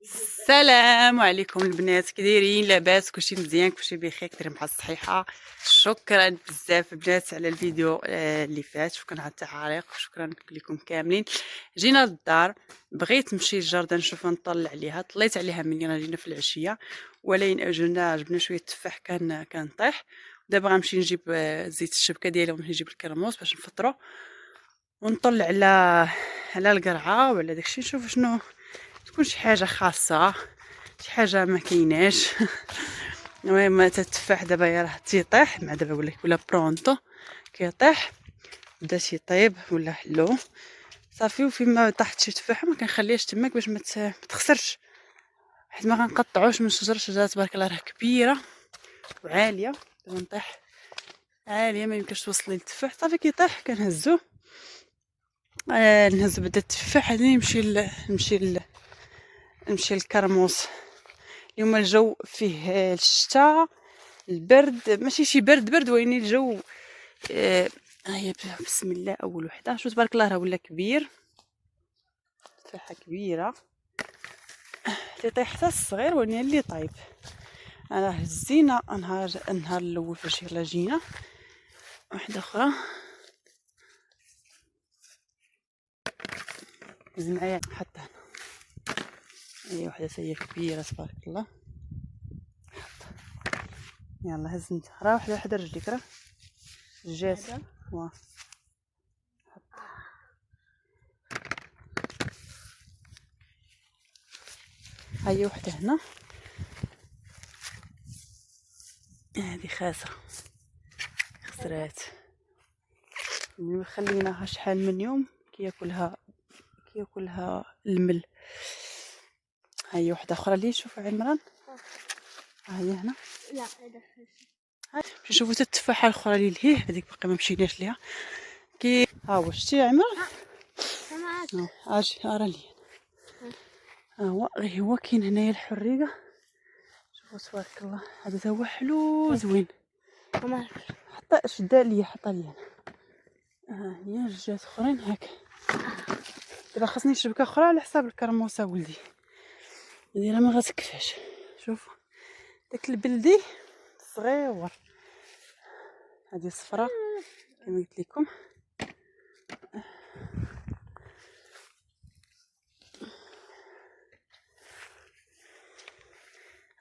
السلام عليكم البنات، كي دايرين؟ لاباس؟ كلشي مزيان؟ كلشي بخير؟ كريم بحال الصحيحه. شكرا بزاف البنات على الفيديو اللي فات، شكرا على التعاليق، شكرا لكم كاملين. جينا للدار، بغيت نمشي للجردة نشوف نطلع عليها، طليت عليها ملي راه جينا في العشيه، ولكن جبنا شويه تفاح كان طيح. دابا غنمشي نجيب زيت الشبكه ديالي، ونمشي نجيب الكرموس باش نفطرو ونطلع على القرعه وعلى داكشي، نشوف شنو تكون شي حاجه خاصه، شي حاجه ما كايناش. المهم التفاح دابا راه تيطيح مع دابا ولا برونطو كيطيح، بدا تيطيب ولا حلو صافي. وفيما طاحت شي تفاحه ما كنخليهاش تماك باش ما تخسرش، حيت ما غنقطعوش من شجره تبارك الله راه كبيره وعاليه. دابا نطيح عاليه ما يمكنش توصلي للتفاح، صافي كيطيح كنهزو. نهز بدا التفاح هذا نمشي للكرموس. اليوم الجو فيه الشتاء، البرد ماشي شي برد وين الجو هيا بسم الله. اول وحده شو تبارك الله راه ولا كبير، تفاحه كبيره تيطيح حتى الصغير وين اللي طايب. انا هزينا النهار الاول فاش يلا جينا واحده اخرى هز معايا حتى هنا. هي وحده هي كبيره تبارك الله. يلا هز انت، راه وحده رجليك راه جات. واه هاي وحده هنا، هذه خاسره خسرات. خليناها شحال من يوم كياكلها المل. هاي وحده اخرى اللي شوف عمران، هاي هنا. لا هذا شوفوا التفاحه الاخرى اللي لهيه، هذيك باقي ما مشيناش ليها. ها هو شتي يا عمران، اجي ارى لي. ها هو غير هو كاين هنايا الحريقه، شوفوا تبارك الله. هذا هو حلو زوين، حتى شدا ليا حطها ليا. ها هي جات اخرين هاك. دابا خاصني شبكه اخرى على حساب الكرموسه ولدي، هذه راه ما غتكفاش. شوفوا داك البلدي صغيور، هذه الصفراء كما قلت لكم.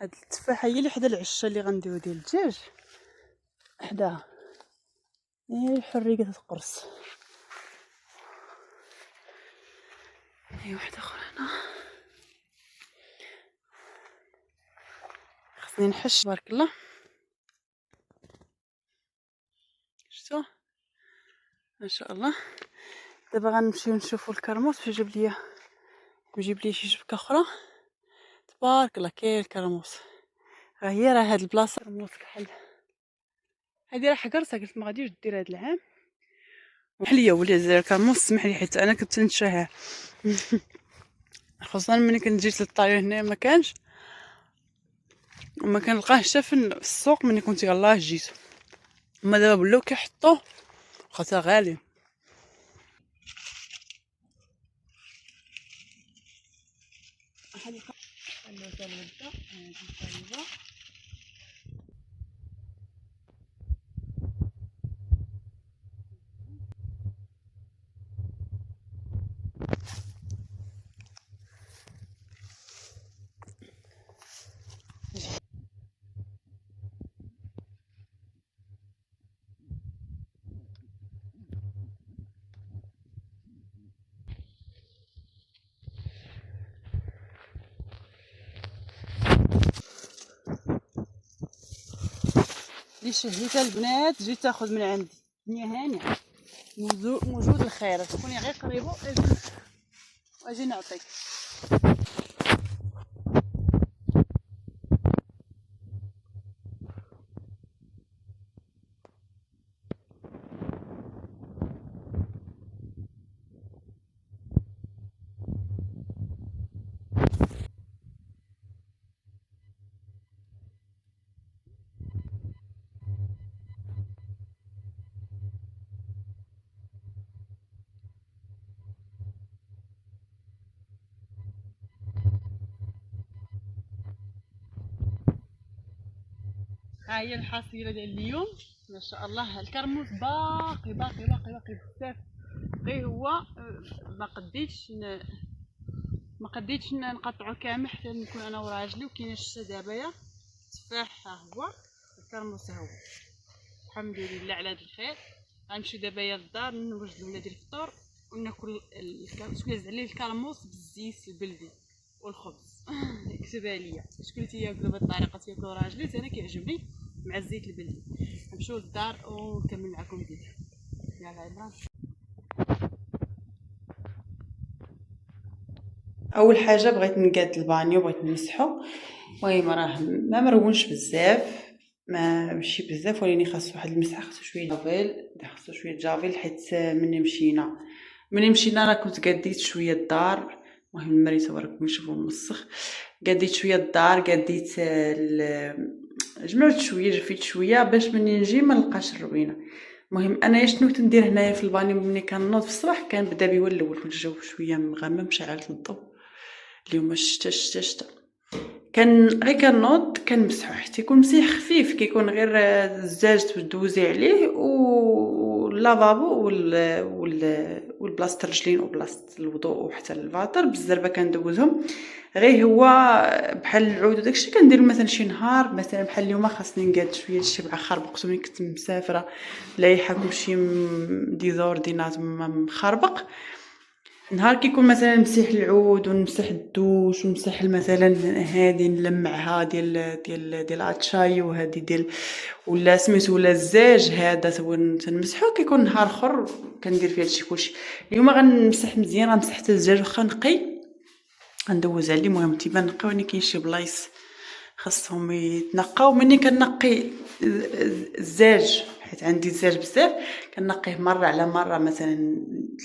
هاد التفاحه هي اللي حدا العشه اللي غنديرو ديال الدجاج حداها، هي الحريقه تتقرص. هي واحده اخرى هنا خصني نحش تبارك الله. شفتوا ما شاء الله. دابا غنمشيو نشوفوا الكرموس باش يجيب لي شي شبكه اخرى. تبارك الله كاين الكرموس، ها هي راه هاد البلاصه كرموس كحل. هادي راه حقرتها قلت ما غاديش دير هاد العام، وحليه ولي الكرموس سمح لي حيت انا كنت نتشهى. خصوصا ملي كنت جيت للطريق هنا ما كانش، وما كنلقاه حتى في السوق ملي كنت يلاه جيت. هما دابا ولاو كيحطوه خاطر غالي. اللي شهيتها البنات جيت تاخذ من عندي. الدنيا هانيه، موجود الخير، تكوني غير قريبه واجي نعطيك. ها هي الحصيله ديال اليوم. ما شاء الله الكرموس باقي باقي باقي باقي بزاف. غير هو ما قديتش نقطعو كامل حتى نكون انا وراجلي. وكاين الشتا دابا يا تفاح، ها هو الكرموس، ها هو الحمد لله على هذا الخير. غنمشيو دابا يا للدار نوجد لولادي الفطور وناكل شكون زعل لي الكرموس بالزيت البلدي والخبز. كتبها ليا شكون اللي تياكلو بهاد الطريقه، تياكلو راجلي، انا كيعجبني مع الزيت البلدي. نمشيو للدار ونكمل معكم الفيديو. يلا عمران. اول حاجه بغيت نقاد البانيو، بغيت نمسحو. المهم راه ما مرونش بزاف، ماشي بزاف، ولكن خاصو واحد المسحه، خاصو شويه جافيل، خاصو شويه جافيل حيت ملي مشينا راه كنت قاديت شويه الدار. المهم المريت وراكم نشوفوا المسخ. قاديت شويه الدار، قاديت جمعت شويه، جفيت شويه باش مني نجي ما نلقاش الروينه. المهم انا شنو كنت ندير هنايا في البانيو ملي كنوض في الصباح، كنبدا بيه هو الاول. كنت الجو شويه مغمم، شعلت الضوء. اليوم الشتا كان غير كنوض كنمسحو حتى يكون مسيح خفيف، كيكون غير الزاج تدوزي عليه واللافابو والبلاصه الرجلين وبلاصه الوضوء وحتى الفاطر بالزربه كندوزهم. غير هو بحال العود وداكشي كندير مثلا شي نهار، مثلا بحال اليوم خاصني نقاد شويه الشبعه خربقت ملي كنت مسافره لايحه كلشي ديزوردينات مخربق. نهار كيكون مثلا نمسح العود ونمسح الدوش ونمسح مثلا هادي نلمعها ديال اتشاي وهادي ديال ولا سميتو ولا الزاج هذا تنمسحو. كيكون نهار اخر كندير فيه هادشي كلشي. اليوم غنمسح مزيان، غنمسح حتى الزاج واخا نقي غندوز عليه. المهم تيبان نقي، ولكن كاين شي بلايص خاصهم يتنقاو. مني كنقي الزاج حيت عندي الزاج بزاف، كنقيه مره على مره، مثلا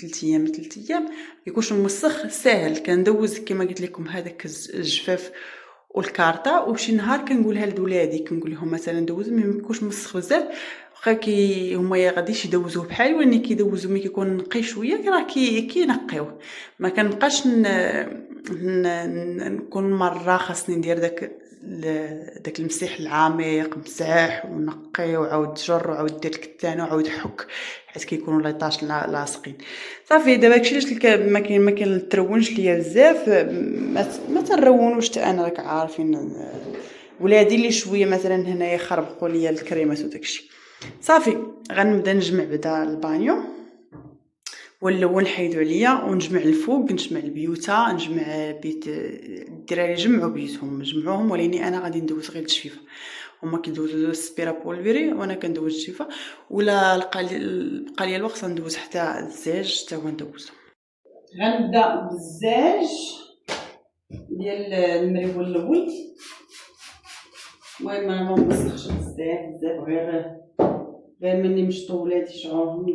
3 ايام 3 ايام. يكونش المسخ ساهل، كندوز كما قلت لكم هذاك الجفاف والكارطه. وشي نهار كنقولها لولادي، كنقول لهم مثلا دوزوا ما يكونش مسخ بزاف، واخا هما يا غاديش يدوزوه بحالي، ولكن كيدوزو ملي كيكون نقي شويه راه كينقيوه. ما كنبقاش نكون مره خاصني ندير داك المسيح العميق، مساح ونقي وعاود جر وعاود دير الكتان وعاود حك، حيت كيكونوا لايطاش لاصقين. صافي دابا داكشي علاش ما كنترونش ليا بزاف. ما تنرونوش حتى انا، راك عارفين ولادي اللي شويه مثلا هنايا خربقوا ليا الكريمات وداكشي. صافي غنبدا نجمع بدا البانيو، والاول نحيدو عليا ونجمع الفوق، نجمع البيوتا، نجمع بيت الدراري جمعوا بيوتهم جمعوهم، ولكن انا غادي ندوز غير الجفيفه. هما كيدوزو السبيرا بولفيري وانا كندوز الجفيفه، ولا بقى لي الوقت ندوز حتى الزاج حتى هو ندوزو. غنبدا بالزاج ديال المريول الاول. المهم انا ما نبسطش بزاف غير مني مشطو ولادي شعورهم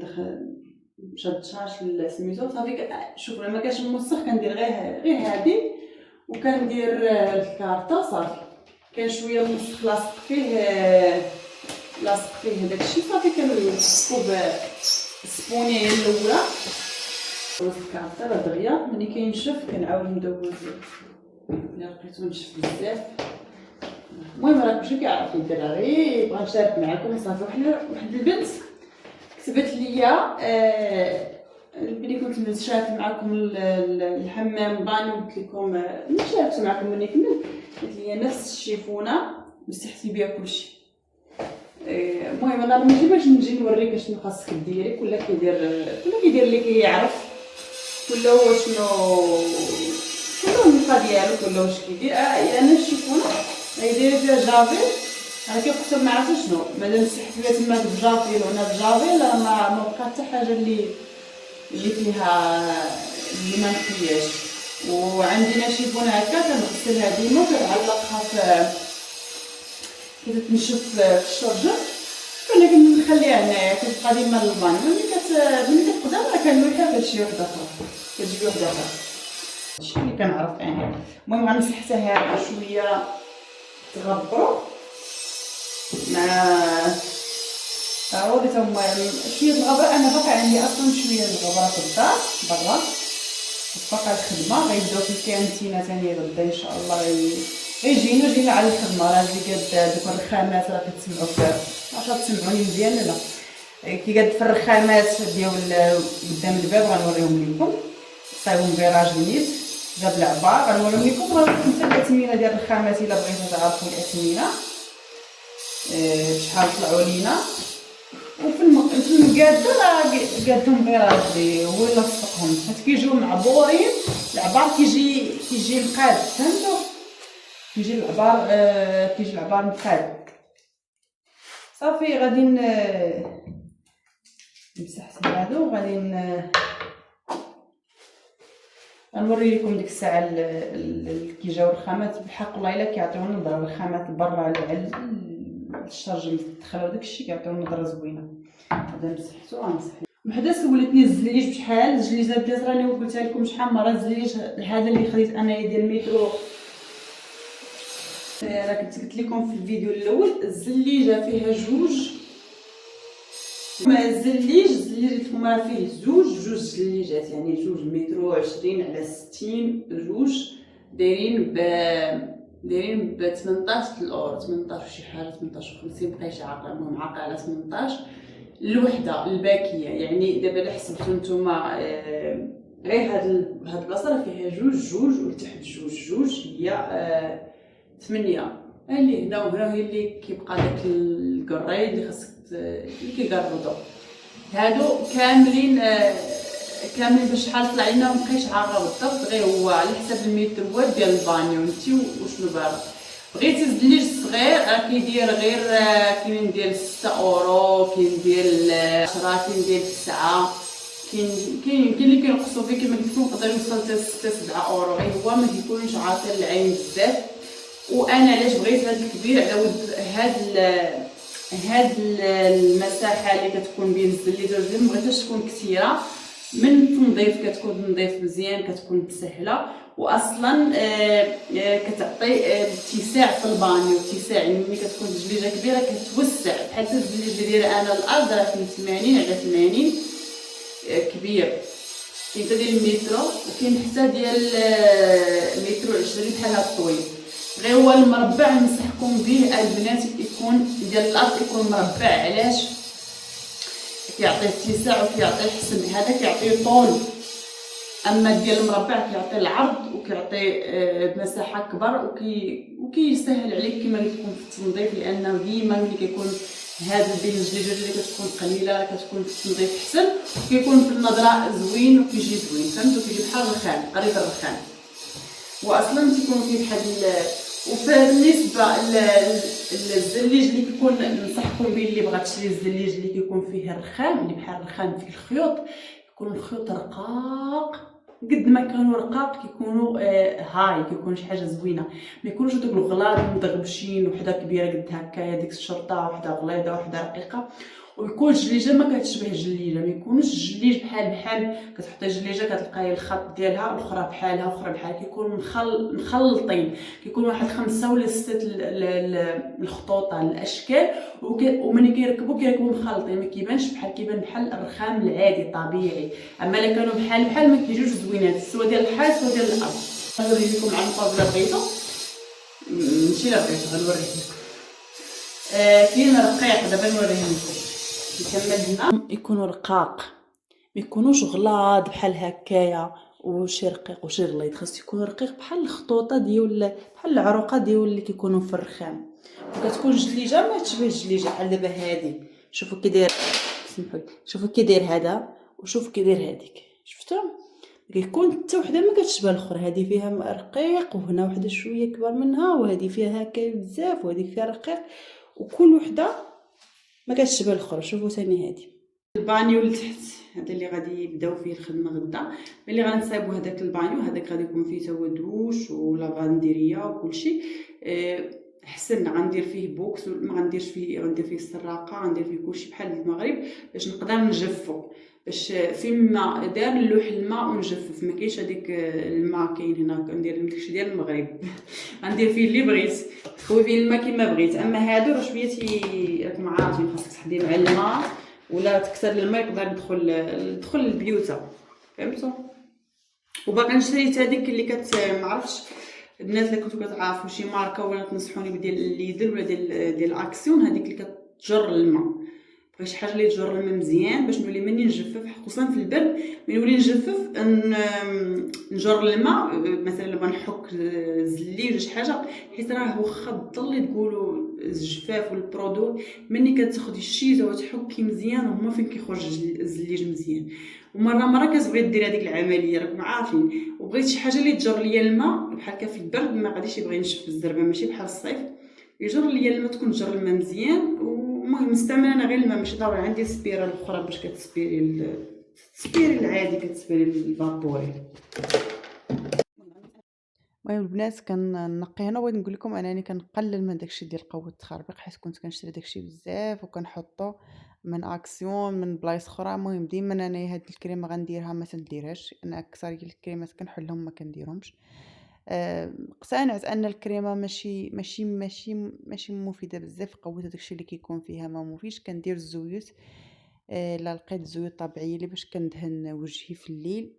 مشدشاش سميتو. صافي شوف لما كاش المسخ كندير غير هادي، وكندير الكارطه. صافي كان شويه المسخ لاصق فيه داكشي. صافي كنصبو بالسبونيه الاولى الكارطه راه دغيا. ملي كينشف كنعاود ندوز الا لقيتو نشف بزاف. المهم راه كلشي كيعرف الدراري، بغا نشارك معكم. صافي واحد البنت كتبت ليا ملي كنت نشارك معكم الحمام بانيو، قلت لكم ملي شاركت معكم ملي كملت قلت لي نفس الشيفونه مسحتي بها كلشي. المهم انا ماشي باش نجي نوريك شنو خاصك ديري، كل كيدير اللي كيعرف، كل هو شنو كل النقطه ديالو، كل واش كيدير. انا الشيفونه غيدير فيها جافيل، انا كيقسم ما عرفتش شنو مادام مسحت فيها تما بجافيل وهنا بجافيل، راه ما بقى حتى حاجه اللي فيها اللي ما نقياش. وعندنا شيفونه هكا كنغسلها ديما وكنعلقها كي تنشف في الشرجم، ولكن نخليها هنايا كتبقى ديما للبان. ملي كتقدر راه كنلوحها كتجي وحده اخرى، هادشي اللي كنعرف انا. المهم غنمسح حتى هذا شويه تغبروا مع تعودي هما شويه الغبره. انا باقي عندي اصلا شويه الغبره في الدار برا، باقي الخدمه غيبداو في الكانتينه ثاني غدا ان شاء الله جينا على الخدمه. راه اللي قاد دوك الرخامات راه كتسمعوا واش تسمعوني مزيان لا؟ كي قاد في الرخامات ديال قدام الباب غنوريهم لكم. صايبهم بيراج نيت جاب العبار غنوريهم لكم. غنكون حتى الاثمنه ديال الرخامات الا بغيتو تعرفوا الاثمنه شحال طلعوا لينا. وفي المقاده راه قادهم بيراج هو اللي لصقهم، حيت كيجيو معبورين. العبار كيجي مقاد، فهمتوا؟ كيجي العبار مقاد. صافي غادي نمسح هادو. غادي غنوري لكم ديك الساعه كي جاو الرخامات. بالحق والله الا كيعطيونا نظره الرخامات برا على الشرج اللي دخلوا داكشي كيعطيونا نظره زوينه. هذا مسحتو غنمسح. وحده سولتني الزليج بشحال. الزليجه بدات راني قلتها لكم شحال مره. الزليج هذا اللي خديت انايا ديال المترو راه كنت قلت لكم في الفيديو الاول الزليجه فيها جوج. الزليج لكم راه فيه جوج زليجات، يعني جوج مترو 20 على 60 جوج دايرين ب 18 الاورو، 18 شي حاجه 18 50 بقيتش عاقله. المهم عاقله على 18 الوحده الباكيه. يعني دابا الا حسبتو نتوما غير هاد البلاصه راه فيها جوج ولتحت جوج هي 8. اللي هنا وهنا هي اللي كيبقى داك الكريد اللي خاصك اللي كيقرضوا. هادو كاملين بشحال طلع لنا مبقيتش عارفه بالضبط. غير هو على حساب المتروات ديال البانيو نتي وشنو باغي. بغيتي الزليج صغير راه كيدير غير كاين ديال 6 اورو، كاين ديال 10، كاين ديال 9، كاين اللي كينقصوا فيه كما قلت لكم يقدر يوصل حتى 6 7 اورو. غير هو ما كيكونش عاطل العين بزاف. وانا علاش بغيت هذا الكبير على ود هاد المساحه اللي كتكون بين الزليجه وجوج ما بغيتهاش تكون كثيره. من التنظيف كتكون تنظيف مزيان، كتكون سهله، واصلا كتعطي اتساع في البانيو. اتساع يعني ملي كتكون الزليجه كبيره كتوسع. بحال الزليج اللي دايره انا الارض راه فيه 80 على 80 كبير. كاين حتى ديال المترو وكاين حتى ديال المترو 20 بحال هذا الطويل. غير هو المربع ننصحكم به البنات يكون ديال الارض يكون مربع. علاش؟ كيعطي اتساع وكيعطي حسن. هذا كيعطي طول، اما ديال المربع كيعطي العرض وكيعطي مساحه كبر وكيسهل عليك كما قلت لكم في التنظيف. لانه ديما ملي كيكون هاد بين الزليجات اللي كتكون قليله كتكون في التنظيف حسن وكيكون في النظره زوين وكيجي زوين. فهمتوا؟ كيجي بحال الرخام، قريب الرخام. واصلا تيكون فيه بحال وبالنسبه للزليج اللي كيكون ننصحكم به اللي بغات تشري الزليج اللي كيكون فيه الرخام اللي بحال الرخام فيه الخيوط، يكون الخيوط رقاق. قد ما كانوا رقاق كيكونوا هاي كيكون شي حاجه زوينه. ما يكونوش دوك الغلاظ مدغبشين وحده كبيره قد هكايا ديك الشرطه وحده غليظه وحده رقيقه. ويكون الجليجه ما كتشبه الجليجه. ما يكونوش الجليج بحال كتحطي الجليجه كتلقاي الخط ديالها الاخرى بحالها واخرى بحال. كيكونوا مخلطين. كيكون واحد 5 ولا 6 الخطوط على الاشكال وملي كيركبوا مخلطين. ما كيبانش بحال كيبان بحال الرخام العادي الطبيعي. اما الا كانوا بحال ما كيجوش زوينات سواء ديال الحال سواء ديال الارض. غنوري لكم على المقابله بغيتو ماشي لا بغيتو غنوريه لكم. كاين رقيق دابا نوريه لكم. نكمل هنا يكونوا رقاق ما يكونوش غلاظ بحال هكايا وشي رقيق وشي غليظ. خاص يكون رقيق بحال الخطوطه ديال بحال العروقه ديال اللي كيكونوا في الرخام. وكتكون الجليجه ما تشبه الجليجه بحال دابا هادي. شوفوا كي داير، سمحوا لي، شوفوا كي داير هذا وشوفوا كي داير هذيك. شفتوا كيكون حتى وحده ما كتشبه الاخرى. هذه فيها رقيق وهنا وحده شويه كبر منها وهذه فيها هكا بزاف وهذيك فيها رقيق وكل وحده ما كتشبه الاخرى. شوفوا ثاني هذه البانيو لتحت هذا اللي غادي يبداو فيه الخدمه غدا. ملي غنصايبوا هذاك البانيو هذاك غادي يكون فيه توا دوش ولافانديريا وكلشي حسن. غندير فيه بوكس ما غنديرش فيه، غندير فيه السراقه، غندير فيه كلشي بحال المغرب باش نقدر نجفو. باش فيما دار نلوح الماء ونجفف. ما كاينش هذيك الماء كاين هنا كندير داكشي ديال المغرب غندير فيه اللي بغيت خوي فيه الماء كيما بغيت. اما هادو راه شويه راكم عارفين خاصك تحضي مع الماء ولا تكثر الماء يقدر يدخل البيوته. فهمتوا؟ وباقي نشريت هذيك اللي معرفتش البنات اللي كنتو كتعرفوا شي ماركه ولا تنصحوني بديال ليدل ولا ديال اكسيون، هذيك اللي كتجر الماء. بغيت شي حاجه اللي تجر الماء مزيان باش نولي مني نجفف، خصوصا في البرد ملي نولي نجفف نجر الماء. مثلا لما نحك زليج ولا شي حاجه، حيت راه واخا تضلي تقولوا الجفاف والبرودو ملي كتاخدي الشيته وتحكي مزيان هما فين كيخرج الزليج مزيان. ومره كتبغي ديري هذيك العمليه راكم عارفين، وبغيت شي حاجه اللي تجر ليا الماء بحال هكا. في البرد ما غاديش يبغي ينشف الزربه، ماشي بحال الصيف يجر ليا الماء، تكون تجر الماء مزيان. المهم نستعمل انا غير الماء، ماشي ضروري عندي سبيره الاخرى باش كتسبيري السبيري العادي، كتسبيري الفابوري. المهم البنات كنقي هنا، بغيت نقول لكم انني كنقلل من داكشي ديال قوه التخربيق، حيت كنت كنشري داكشي بزاف وكنحطو من اكسيون من بلايص اخرى. المهم ديما انا هاد الكريمه غنديرها ما تنديرهاش، انا اكثر ديال الكريمات كنحلهم ما كنديرهمش. اقتنعت ان الكريمه ماشي مفيده بزاف، قوه داكشي اللي كيكون فيها ما مفيدش. كندير الزيوت، لا لقيت زيوت طبيعيه اللي باش كندهن وجهي في الليل.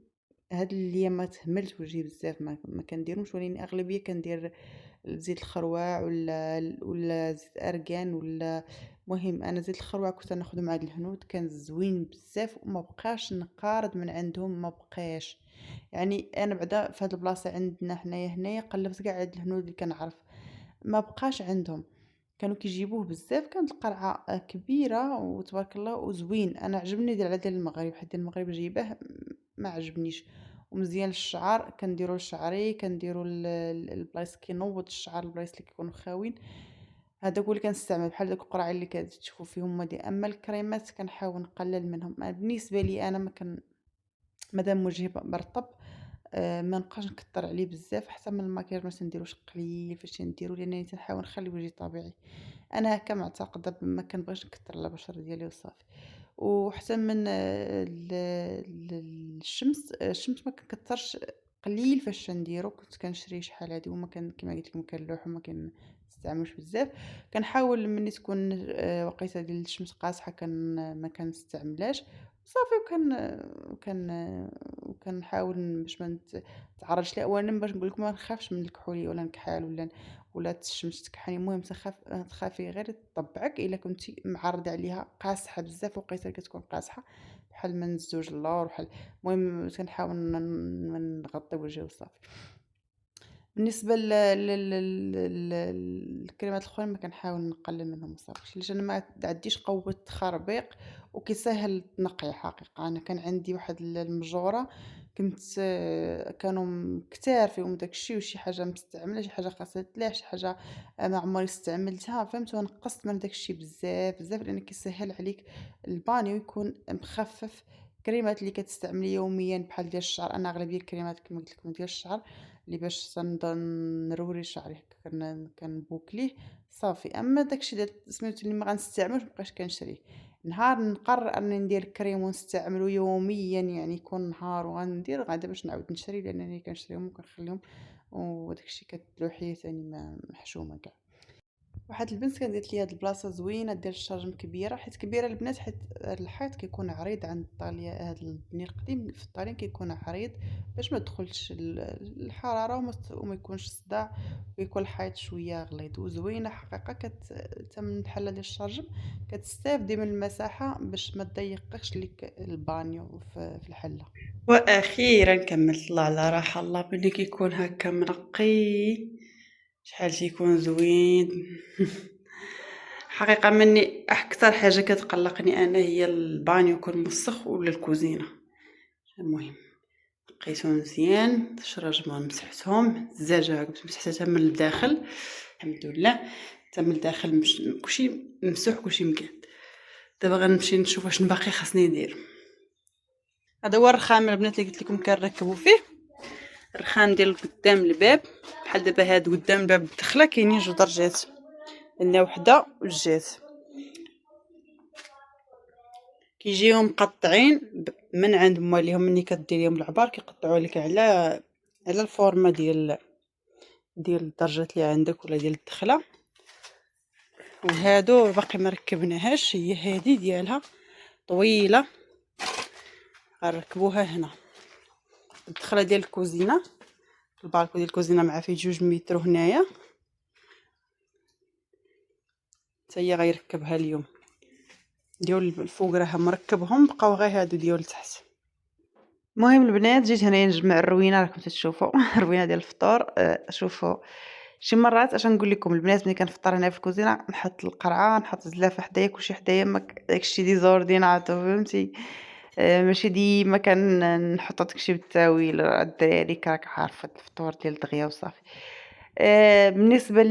هاد الايامات هملت وجهي بزاف ما كنديرهمش، ولكن اغلبيه كندير زيت الخروع ولا زيت ارغان ولا. مهم انا زيت الخروع كنت ناخذه مع الهنود، كان زوين بزاف وما بقاش نقارض من عندهم، ما بقاش. يعني انا بعدا في هاد البلاصه عندنا هنايا قلبت كاع عند الهنود اللي كنعرف، ما بقاش عندهم. كانوا كيجيبوه بزاف، كانت القرعه كبيره وتبارك الله وزوين. انا عجبني ديال المغرب، حيت ديال المغرب جايباه ما عجبنيش. ومزيان للشعر، كنديروا لشعري، كنديروا البلايص كينوض الشعر، البلايص اللي كيكونوا خاوين. هذاك هو اللي كنستعمل، بحال دوك القرعه اللي كتشوفوا فيهم هادي. اما الكريمات كنحاول نقلل منهم. بالنسبه لي انا ما كان مادام وجهي مرطب، ما نبقاش نكثر عليه بزاف. حتى من المكياج ما تنديروش قليل فاش نديرو، لانني تنحاول نخلي وجهي طبيعي. انا هكا معتقده ما كنبغيش نكثر على البشره ديالي وصافي. وحتى من الشمس ما كنكثرش، قليل فاش نديرو. كنت كنشري شحال هادي وما كان كما قلت لكم كنلوح وما كنستعملوش بزاف. كنحاول ملي تكون وقيته ديال الشمس قاصحه ما كنستعملهاش صافي. وكنحاول باش ما نتعرضش ليها. اولا باش نقول لكم ما نخافش من الكحول ولا نكحال ولا الشمس تكحني. المهم تخافي غير تطبعك الا كنتي معرضه عليها قاصحه بزاف، وقيته كتكون قاصحه بحال من الزوج اللور بحال. المهم كنحاول نغطي وجهي وصافي. بالنسبه للكريمات الاخرين ما كنحاول نقلل منهم صافي، علاش انا ما عنديش قوه تخربيق وكيسهل التنقيه. حقيقه انا كان عندي واحد المجوره، كنت كانوا كتار فيهم داكشي، وشي حاجه مستعمله، شي حاجه خاصها تلاح، شي حاجه ما عمري استعملتها، فهمت. ونقصت من داكشي بزاف بزاف، لان كيسهل عليك البانيو يكون مخفف. الكريمات اللي كتستعملي يوميا بحال ديال الشعر، انا اغلبيه الكريمات كما قلت لكم ديال الشعر اللي باش نروري شعري هكا كنبوكليه صافي. اما داكشي ديال سميتو اللي ما غنستعملوش مابقاش كنشريه. نهار نقرر انني ندير كريم ونستعملو يوميا، يعني يكون نهار وغندير غادا باش نعاود نشري، لانني كنشريهم وكنخليهم وداكشي كتلوحيه ثاني محشومه كاع. واحد البنت كانت قالت لي هاد البلاصه زوينه ديال الشارجم كبيره، حيت كبيره البنات، حيت الحيط كيكون عريض عند الطاليه. هاد البني القديم في الطالين كيكون عريض باش ما تدخلش الحراره وما يكونش صداع، ويكون الحيط شويه غليظ وزوينه حقيقه. حتى من الحله ديال الشارجم كتستافدي من المساحه باش ما تضيقش لك البانيو في الحله. واخيرا كملت. الله على راحه الله ملي كيكون هكا منقي، شحال تيكون زوين. حقيقه مني اكثر حاجه كتقلقني انا هي البانيو يكون مسخ ولا الكوزينه. المهم نقيتو مزيان، الشراجم مسحتهم، الزجاج مسحتها من الداخل الحمد لله، حتى من الداخل كلشي ممسوح كلشي مكان. دابا غنمشي نشوف واش باقي خاصني ندير. هذا هو الرخام البنات اللي قلت لكم كنركبوا فيه، الرخام ديال قدام الباب. بحال دابا هاد قدام باب الدخله كاينين جوج درجات، عندنا وحده والجهات كيجيو مقطعين من عند مواليهم. ملي كديريهم العبار كيقطعوا لك على الفورمه ديال الدرجات اللي عندك ولا ديال الدخله. وهادو باقي ما ركبناهاش، هي هادي ديالها طويله غنركبوها هنا الدخله ديال الكوزينه. البالكو ديال الكوزينه مع فيه 2 متر هنايا حتى هي غيركبها اليوم. ديال الفوق راه مركبهم، بقاو غير هادو ديال التحت. المهم البنات جيت هنايا نجمع الروينه، راكم تشوفوا الروينه ديال الفطور. شوفوا شي مرات اش نقول لكم البنات، ملي كنفطر هنا في الكوزينه نحط القرعه، نحط الزلافه حدايا، كلشي حدايا، داكشي ديزورديناتو فهمتي. ماشي ديما كنحط داكشي بالتاويل، الدراري راك عارفه الفطور ديال دغيا وصافي. بالنسبة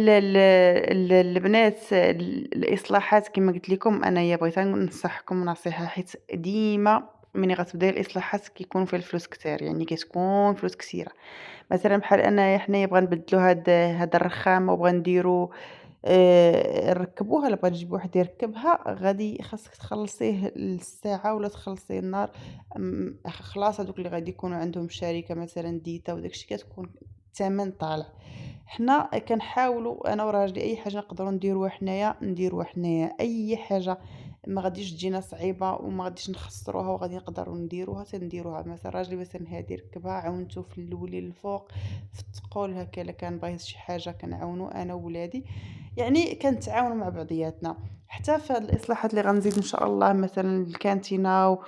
للبنات الإصلاحات كما قلت لكم أنايا بغيت ننصحكم نصيحة، حيت ديما ملي غتبداي الإصلاحات كيكون فيها الفلوس كتير، يعني كتكون فلوس كثيرة. مثلا بحال أنايا حنايا بغا نبدلو هاد الرخام وبغا نديرو نركبوها، لا بغا نجيب واحد يركبها، غادي خاصك تخلصيه الساعة ولا تخلصيه النهار. خلاص هادوك اللي غادي يكونوا عندهم شركة مثلا ديتا وداكشي كتكون الثمن طالع. حنا كنحاولوا انا وراجلي اي حاجه نقدروا نديروها حنايا، اي حاجه ما غاديش تجينا صعيبه وما غاديش نخسروها وغادي نقدروا نديروها تنديروها. مثلا راجلي مثلا هادي ركبها، عاونته في الاولي الفوق في الثقول هكا، الا كان باغي شي حاجه كنعاونوا انا وولادي، يعني كنتعاونوا مع بعضياتنا. حتى في هاد الاصلاحات اللي غنزيد ان شاء الله، مثلا الكانتينه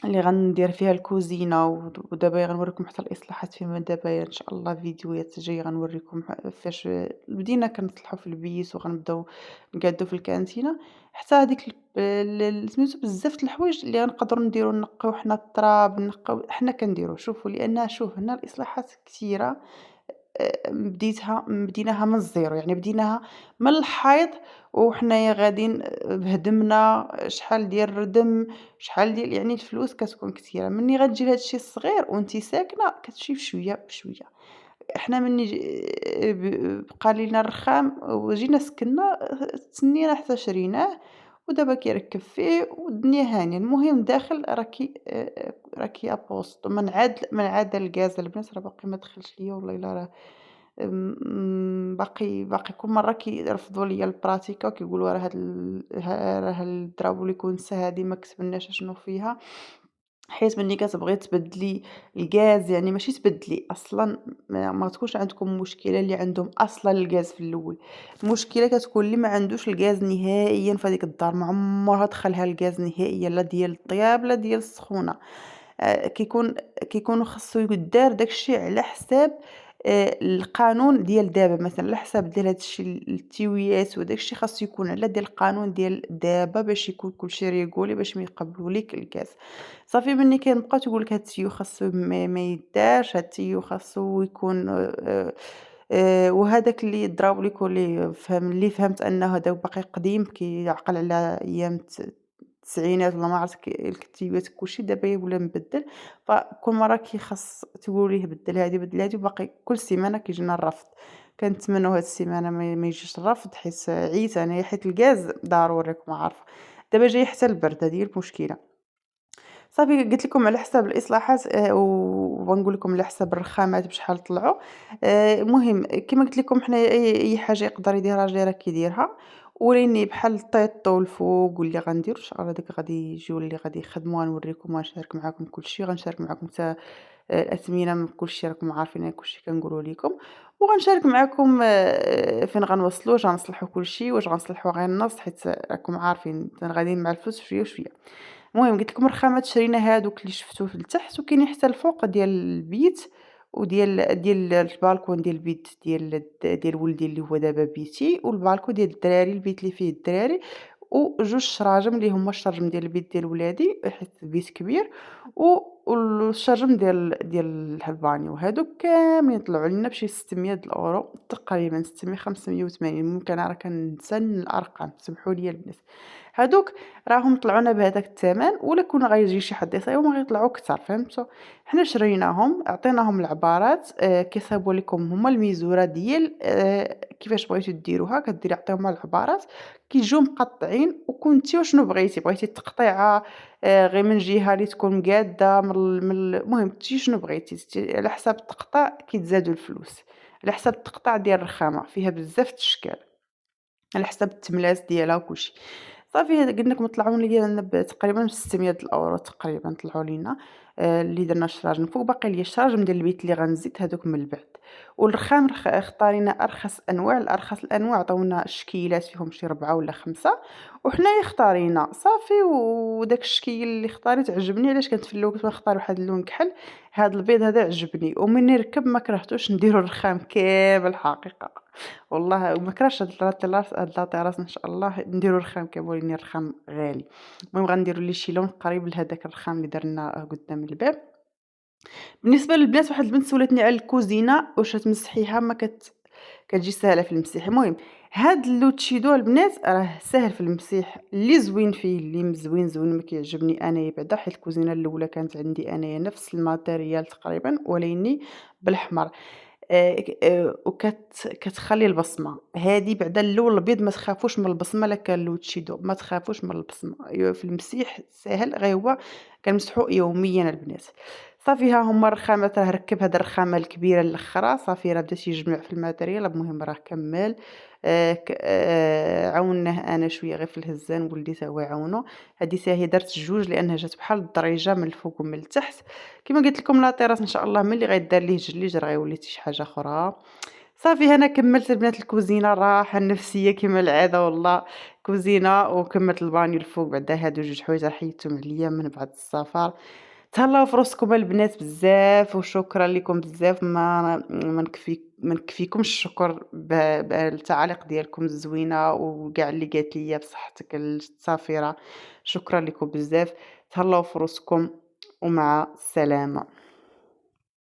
اللي غندير فيها الكوزينة، ودابا غنوريكم حتى الإصلاحات فيما دابا إن شاء الله، فيديوهات جاية غنوريكم فاش بدينا كنصلحوا في البيت وغنبداو نقادو في الكانتينة. حتى هذيك سميتو بزاف د الحوايج اللي غنقدروا نديرو، نقيو حنا التراب، نقيو حنا كنديرو. شوفوا لأن شوف هنا الإصلاحات كثيرة. بديناها من الزيرو، يعني بديناها من الحيط وحنايا غاديين بهدمنا شحال ديال الردم، شحال ديال، يعني الفلوس كتكون كثيرة. مني غتجي لهاد الشيء الصغير وانتي ساكنة كتمشي بشوية بشوية. إحنا مني بقى لينا الرخام وجينا سكنّا، تسنينا حتى شريناه ودابا كيركّب فيه والدنيا هانية. المهم داخل راكي أبوسطو. من عاد الغاز البنات، راه باقي ما دخلش ليا والله إلا راه باقي كل مرة كيرفضوا ليا البراتيكا وكيقولوا راه هاد راه الدرابوليكونسا هادي ما كتبناش أشنو فيها. حيت ملي كتبغي تبدلي الغاز، يعني ماشي تبدلي أصلًا، ما تكونش عندكم مشكلة اللي عندهم أصلًا الغاز في الأول. المشكلة كتكون اللي ما عندوش الغاز نهائيًا في هاديك الدار، ما عمرها دخلها الغاز نهائيًا، لا ديال الطياب لا ديال السخونة. كيكون خاصو يدار داك الشي على حساب القانون ديال دابا. مثلًا على حساب ديال هاد الشي التيويات وداك الشي خاصو يكون على ديال القانون ديال دابا، باش يكون كلشي ريغولي، باش ما يقبلوا ليك الغاز. صافي ملي كنبقاو تيقول لك هاد التيو خاصو ما يدارش، هاد التيو خاصو يكون وهداك اللي الدراوليكو اللي فهمت أنه هذا باقي قديم كيعقل على أيام التسعينات ولا ما عرفت التيوات كلشي دابا ولا مبدل. فكل مرة كيخص تقولوا ليه بدل هادي بدل هادي، وباقي كل سيمانة كيجينا الرفض. كنتمنوا هاد السيمانة ما يجيش الرفض، حيت عييت أنايا، حيت الغاز ضروري راكم عارفة. دابا جاي حتى البرد، هذه هي المشكلة. صافي قلت لكم على حساب الإصلاحات، وغنقول لكم على حساب الرخامات بشحال طلعوا. المهم كيما قلت لكم حنا أي حاجة يقدر يديرها راجلي راه كيديرها. وليني بحال الطيطو الفوق واللي غندير إن شاء الله داك غادي يجيو اللي غادي يخدموا، غنوريكم وغنشارك معاكم كلشي، غنشارك معاكم حتى الأثمنة من كلشي، راكم عارفين كلشي كنقولوا لكم. وغنشارك معاكم فين غنوصلوا، واش غنصلحوا كلشي، واش غنصلحوا غير النص، حيت راكم عارفين غاديين مع الفلوس شوية وشوية. المهم قلت لكم الرخامات شرينا هادوك اللي شفتو في التحت، وكاينين حتى الفوق ديال البيت وديال البالكون ديال البيت ديال ولدي اللي هو دابا بيتي، والبالكون ديال الدراري، البيت اللي فيه الدراري، وجوج شراجم اللي هما الشرجم ديال البيت ديال ولادي حيت البيت كبير، والشرجم ديال البانيو. هادوك كاملين طلعوا لنا بشي 600 اورو تقريبا، 600 580. ممكن راه كنسى الارقام، سمحوا لي البنات. هادوك راهم طلعونا بهذاك الثمن، ولا كون غيجي شي حد يصايبهم غيطلعوا كثر، فهمتوا. حنا شريناهم، عطيناهم العبارات، كيصايبوا لكم هما الميزوره ديال كيفاش بغيتو ديروها. كديري عطيهم العبارات، كيجيو مقطعين، وكنتي وشنو بغيتي التقطيعه غير من جهه اللي تكون مقاده المهم تجي شنو بغيتي، على حساب التقطاع كيتزادوا الفلوس، على حساب التقطاع ديال الرخامه فيها بزاف د الاشكال، على حساب التملاس ديالها وكلشي. صافي قلنا لكم طلعوا ليا تقريبا ب600 € تقريبا طلعوا لينا، اللي درنا الشراج من فوق، باقي ليا الشراج من ديال البيت اللي غنزيد هادوك من بعد. والرخام اختارينا أرخص أنواع، الأرخص الأنواع عطاونا شكيلات فيهم شي 4 ولا 5 وحنايا اختارينا صافي. وداك الشكل اللي اختاريت عجبني، علاش كنت في الأول كنت باختار واحد اللون كحل، هاد البيض هذا عجبني ومني ركب ما كرهتوش نديرو الرخام كامل حقيقة. والله وما كرهتش هاد لاطيراس إن شاء الله نديرو الرخام كامل، ولكن الرخام غالي. المهم غنديرو ليه شي لون قريب لهداك الرخام اللي درنا قدام الباب. بالنسبة للبنات، واحد البنت سولتني على الكوزينة واش تمسحيها ما كتجي ساهلة في المسيح. المهم هاد اللوتشيدو البنات راه ساهل في المسيح، اللي زوين فيه اللي مزوين زوين ما كيعجبني انايا بعدا، حيت الكوزينة الاولى كانت عندي انايا نفس الماتيريال تقريبا ولكني بالحمر. ك كتخلّي البصمة، هادي بعدا اللون الأبيض ما تخافوش من البصمة لا كان لوتشيدو، ما تخافوش من البصمة، في المسيح ساهل، غير هو كنمسحو يوميًا البنات. صافي ها هما الرخامات، راه ركّب هاد الرخامة الكبيرة الأخرى، صافي راه بدا تيجمع في الماتيريال، المهم راه كمّل. ك عاوناه أنا شوية غير في الهزان، ولدي تا هو عاونو. هادي تا هي دارت الجوج لأنها جات بحال الدريجة من الفوق ومن التحت. كيما قلت لكم لاطيراس إن شاء الله ملي غيدار ليه جليج راه غيولي حتى شي حاجة أخرى. صافي أنا كمّلت البنات الكوزينة، الراحة النفسية كيما العادة والله، كوزينة وكمّلت البانيو الفوق بعدا هادو جوج حوايج راه حيدتهم عليا من بعد السفر. تهلاو في روسكم البنات بزاف وشكرًا ليكم بزاف، ما نكفيكمش الشكر بالتعاليق ديالكم الزوينة وكاع اللي قالت ليا بصحتك الصافرة، شكرًا ليكم بزاف، تهلاو في روسكم ومع السلامة.